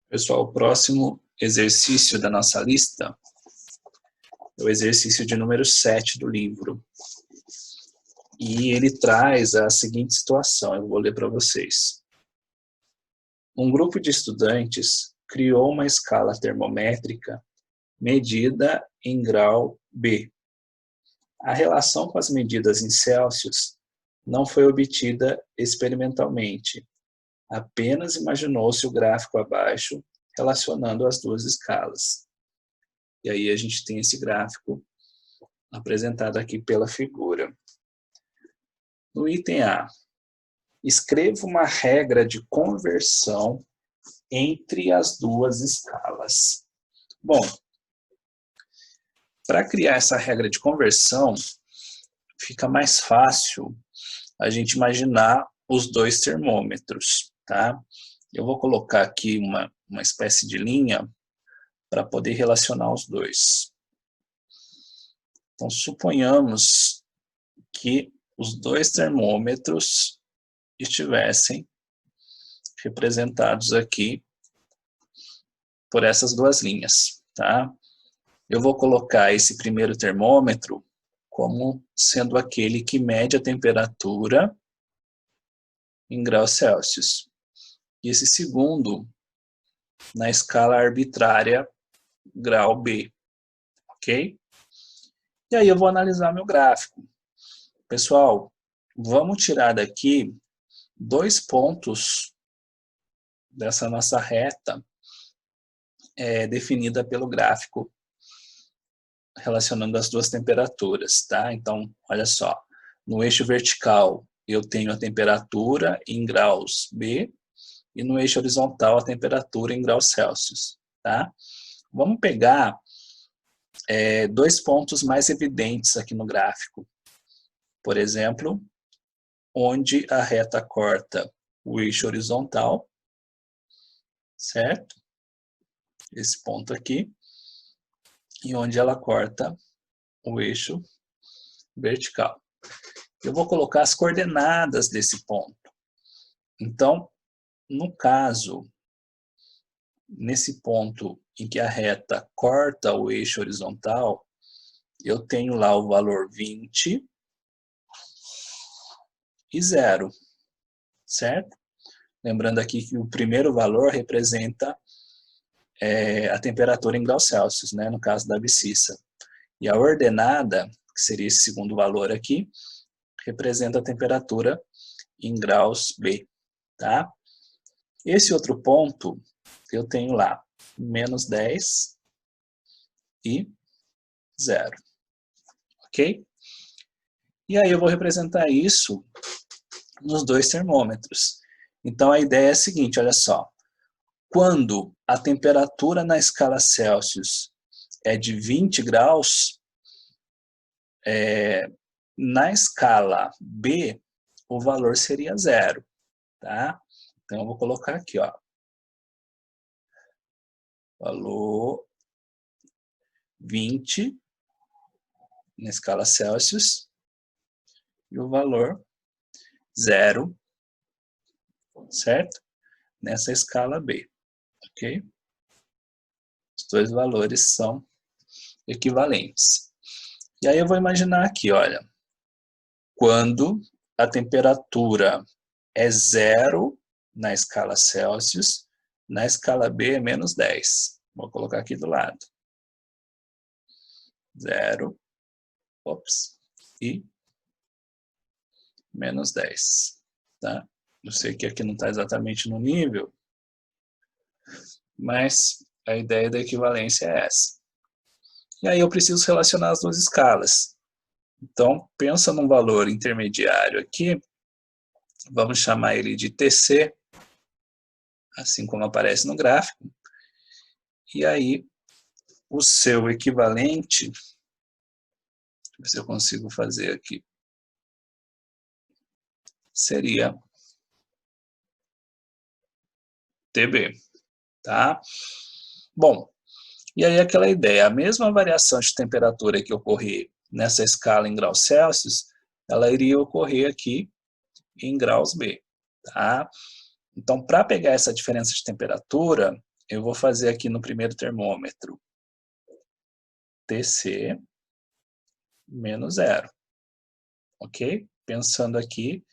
Pessoal, o próximo exercício da nossa lista é o exercício de número 7 do livro. E ele traz a seguinte situação, eu vou ler para vocês. Um grupo de estudantes criou uma escala termométrica medida em grau B. A relação com as medidas em Celsius não foi obtida experimentalmente. Apenas imaginou-se o gráfico abaixo relacionando as duas escalas. E aí a gente tem esse gráfico apresentado aqui pela figura. No item A, escreva uma regra de conversão entre as duas escalas. Bom, para criar essa regra de conversão, fica mais fácil a gente imaginar os dois termômetros, tá? Eu vou colocar aqui uma espécie de linha para poder relacionar os dois. Então, suponhamos que os dois termômetros estivessem representados aqui por essas duas linhas, tá? Eu vou colocar esse primeiro termômetro como sendo aquele que mede a temperatura em graus Celsius. E esse segundo na escala arbitrária grau B, ok? E aí eu vou analisar meu gráfico. Pessoal, vamos tirar daqui 2 pontos dessa nossa reta definida pelo gráfico relacionando as duas temperaturas, tá? Então, olha só, no eixo vertical eu tenho a temperatura em graus B e no eixo horizontal a temperatura em graus Celsius, tá? Vamos pegar 2 pontos mais evidentes aqui no gráfico. Por exemplo, onde a reta corta o eixo horizontal, certo? Esse ponto aqui. E onde ela corta o eixo vertical. Eu vou colocar as coordenadas desse ponto. Então, no caso, nesse ponto em que a reta corta o eixo horizontal, eu tenho lá o valor 20 e 0, certo? Lembrando aqui que o primeiro valor representa a temperatura em graus Celsius, né, no caso da abscissa. E a ordenada, que seria esse segundo valor aqui, representa a temperatura em graus B, tá? Esse outro ponto, eu tenho lá menos 10 e 0, ok? E aí eu vou representar isso nos dois termômetros. Então a ideia é a seguinte, olha só. Quando a temperatura na escala Celsius é de 20 graus, na escala B, o valor seria 0, tá? Então, eu vou colocar aqui, ó. Valor 20 na escala Celsius e o valor 0, certo? Nessa escala B, ok? Os dois valores são equivalentes. E aí eu vou imaginar aqui, olha, quando a temperatura é 0 na escala Celsius, na escala B é menos 10. Vou colocar aqui do lado. 0, e menos 10. Tá? Eu sei que aqui não está exatamente no nível, mas a ideia da equivalência é essa. E aí eu preciso relacionar as duas escalas. Então, pensa num valor intermediário aqui, vamos chamar ele de TC, assim como aparece no gráfico. E aí, o seu equivalente, deixa eu ver se eu consigo fazer aqui, seria TB, tá? Bom, e aí aquela ideia, a mesma variação de temperatura que ocorrer nessa escala em graus Celsius, ela iria ocorrer aqui em graus B, tá? Então, para pegar essa diferença de temperatura, eu vou fazer aqui no primeiro termômetro TC menos 0, ok? Pensando aqui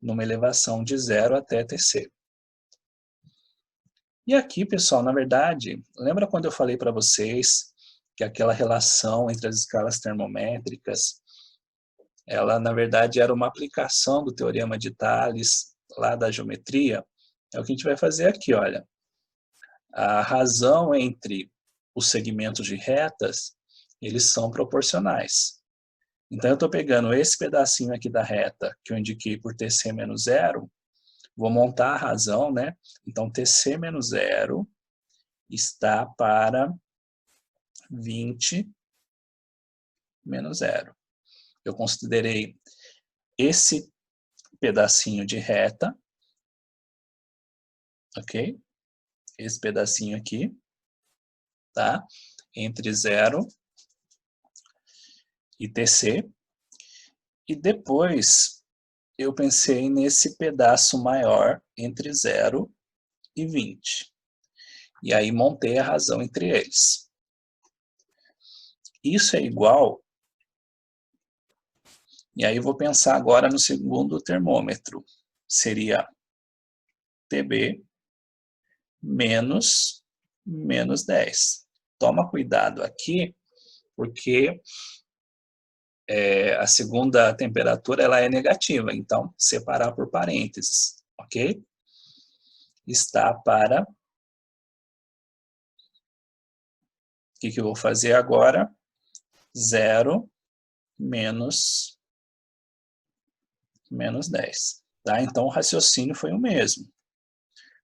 numa elevação de 0 até TC. E aqui, pessoal, na verdade, lembra quando eu falei para vocês que aquela relação entre as escalas termométricas, ela, na verdade, era uma aplicação do teorema de Thales, lá da geometria? É o que a gente vai fazer aqui, olha. A razão entre os segmentos de retas, eles são proporcionais. Então, eu estou pegando esse pedacinho aqui da reta, que eu indiquei por TC menos 0, vou montar a razão, né? Então, TC menos 0 está para 20 menos 0. Eu considerei esse pedacinho de reta, ok? Esse pedacinho aqui, tá? Entre 0 e TC. E depois eu pensei nesse pedaço maior entre 0 e 20. E aí montei a razão entre eles. Isso é igual... E aí eu vou pensar agora no segundo termômetro. Seria TB menos 10. Toma cuidado aqui, porque a segunda temperatura ela é negativa, então separar por parênteses, ok? Está para... O que eu vou fazer agora? 0 menos 10. Tá? Então o raciocínio foi o mesmo.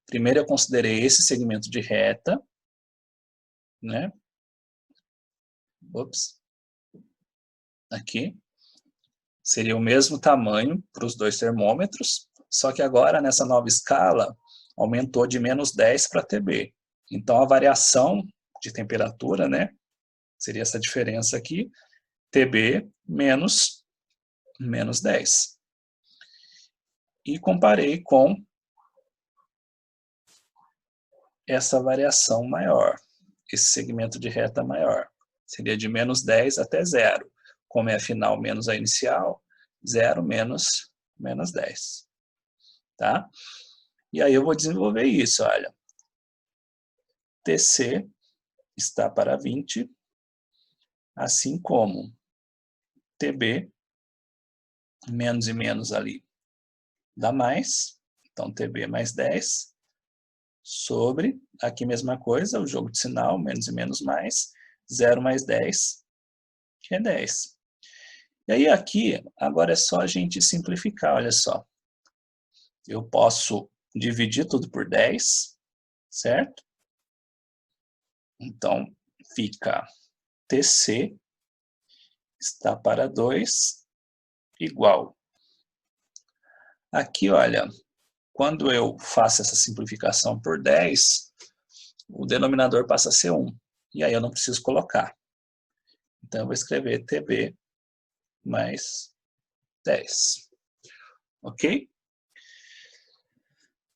Primeiro eu considerei esse segmento de reta, né? Ops. Aqui. Seria o mesmo tamanho para os dois termômetros, só que agora nessa nova escala aumentou de menos 10 para TB. Então a variação de temperatura, né? Seria essa diferença aqui, TB menos 10. E comparei com essa variação maior, esse segmento de reta maior. Seria de menos 10 até 0. Como é a final menos a inicial, 0 menos 10. Tá? E aí eu vou desenvolver isso, olha. TC está para 20, assim como TB, menos e menos ali, dá mais. Então, TB mais 10, sobre, aqui mesma coisa, o jogo de sinal, menos e menos mais, 0 mais 10, que é 10. E aí aqui, agora é só a gente simplificar, olha só. Eu posso dividir tudo por 10, certo? Então, fica TC está para 2 igual. Aqui, olha, quando eu faço essa simplificação por 10, o denominador passa a ser 1. E aí eu não preciso colocar. Então, eu vou escrever TB mais 10. Ok?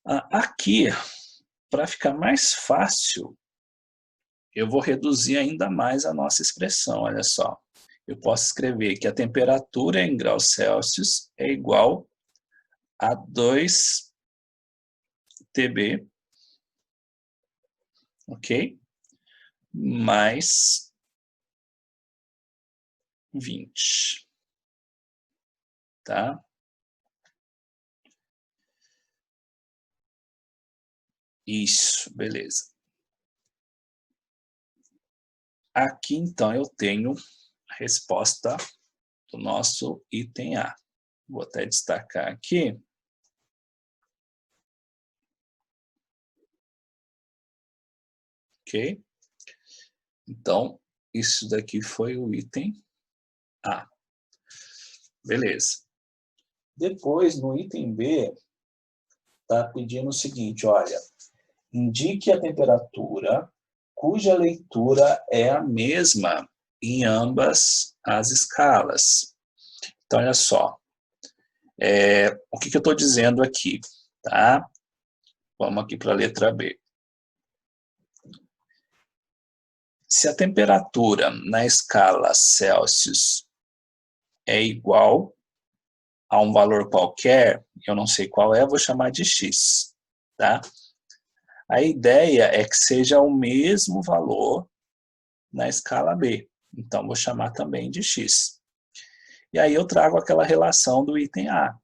Aqui, para ficar mais fácil, eu vou reduzir ainda mais a nossa expressão, olha só. Eu posso escrever que a temperatura em graus Celsius é igual a 2 TB, ok? Mais 20, tá? Isso, beleza. Aqui, então, eu tenho a resposta do nosso item A. Vou até destacar aqui. Ok? Então, isso daqui foi o item A. Beleza. Depois, no item B, está pedindo o seguinte, olha, indique a temperatura cuja leitura é a mesma em ambas as escalas. Então, olha só, o que eu estou dizendo aqui, tá? Vamos aqui para a letra B. Se a temperatura na escala Celsius é igual a um valor qualquer, eu não sei qual é, vou chamar de x, tá? A ideia é que seja o mesmo valor na escala B, então vou chamar também de x. E aí eu trago aquela relação do item A.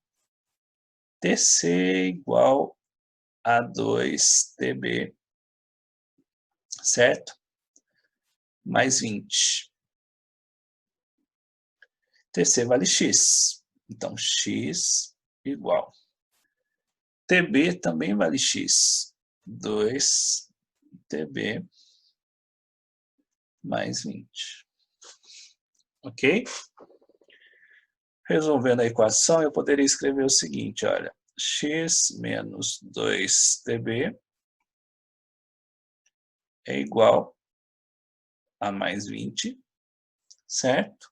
TC igual a 2TB, certo? Mais 20. TC vale x, então x igual. TB também vale x, 2TB mais 20. Ok? Resolvendo a equação, eu poderia escrever o seguinte, olha, x menos 2TB é igual a mais 20, certo?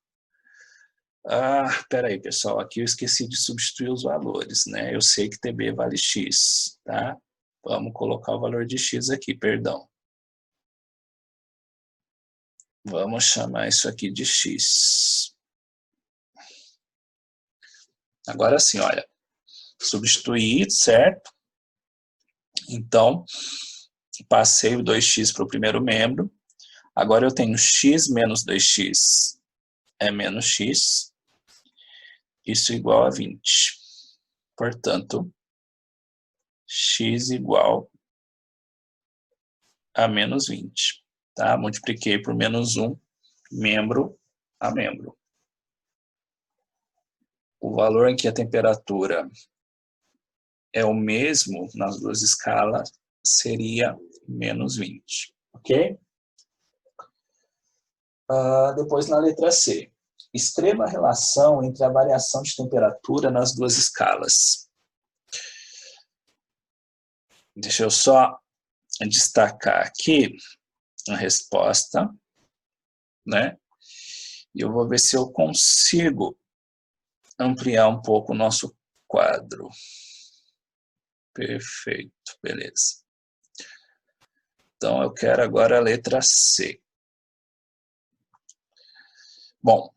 Peraí, pessoal, aqui eu esqueci de substituir os valores, né? Eu sei que TB vale x, tá? Vamos colocar o valor de x aqui, perdão. Vamos chamar isso aqui de x. Agora sim, olha, substituir, certo? Então, passei o 2x para o primeiro membro. Agora eu tenho x menos 2x é menos x. Isso igual a 20. Portanto, x igual a menos 20. Tá? Multipliquei por menos 1, membro a membro. O valor em que a temperatura é o mesmo nas duas escalas seria menos 20. Ok? Depois na letra C. Escreva a relação entre a variação de temperatura nas duas escalas. Deixa eu só destacar aqui a resposta, né? E eu vou ver se eu consigo ampliar um pouco o nosso quadro. Perfeito, beleza. Então, eu quero agora a letra C. Bom,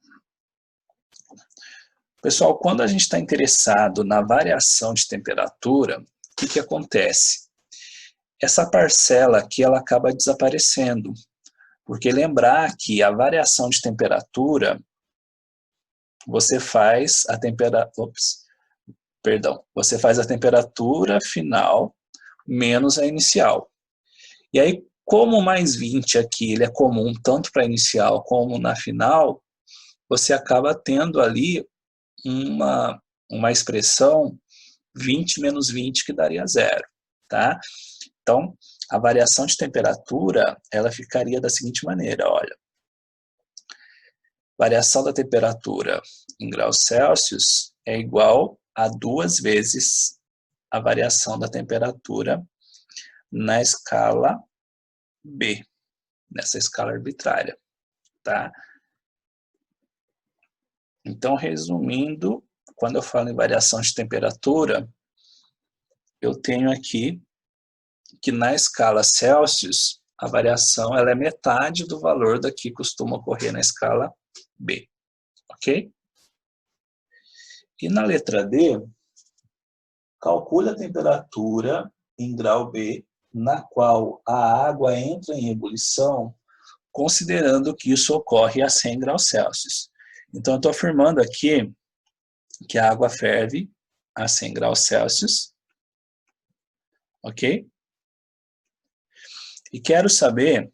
pessoal, quando a gente está interessado na variação de temperatura, o que acontece? Essa parcela aqui ela acaba desaparecendo, porque lembrar que a variação de temperatura, você faz a você faz a temperatura final menos a inicial. E aí, como o mais 20 aqui ele é comum tanto para a inicial como na final, você acaba tendo ali uma expressão 20 menos 20 que daria zero, tá? Então, a variação de temperatura, ela ficaria da seguinte maneira, olha. Variação da temperatura em graus Celsius é igual a 2 vezes a variação da temperatura na escala B, nessa escala arbitrária, tá? Então, resumindo, quando eu falo em variação de temperatura, eu tenho aqui que na escala Celsius, a variação ela é metade do valor da que costuma ocorrer na escala B, ok? E na letra D, calcule a temperatura em grau B, na qual a água entra em ebulição, considerando que isso ocorre a 100 graus Celsius. Então, eu estou afirmando aqui que a água ferve a 100 graus Celsius, ok? E quero saber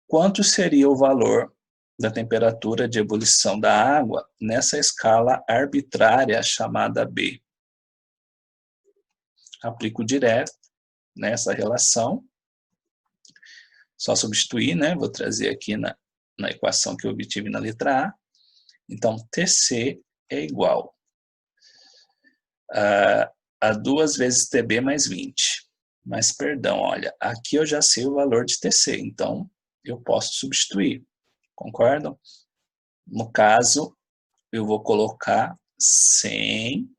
quanto seria o valor da temperatura de ebulição da água nessa escala arbitrária chamada B. Aplico direto nessa relação, só substituir, né? Vou trazer aqui na equação que eu obtive na letra A. Então, TC é igual a 2 vezes TB mais 20. Mas, perdão, olha, aqui eu já sei o valor de TC, então eu posso substituir, concordam? No caso, eu vou colocar 100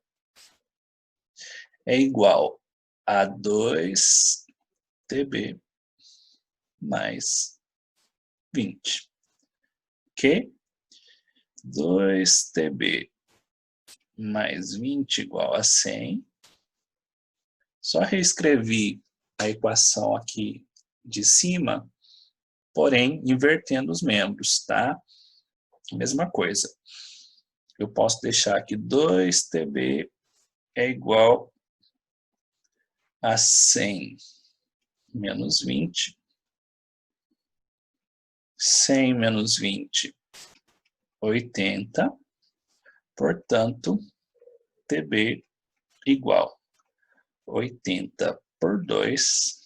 é igual a 2 TB mais 20. Ok? 2TB mais 20 igual a 100. Só reescrevi a equação aqui de cima, porém invertendo os membros, tá? Mesma coisa. Eu posso deixar aqui 2TB é igual a 100 menos 20. 100 menos 20, 80. Portanto, TB igual 80 por 2,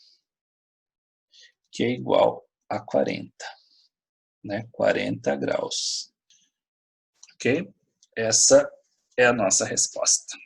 que é igual a 40, né? 40 graus. Ok? Essa é a nossa resposta.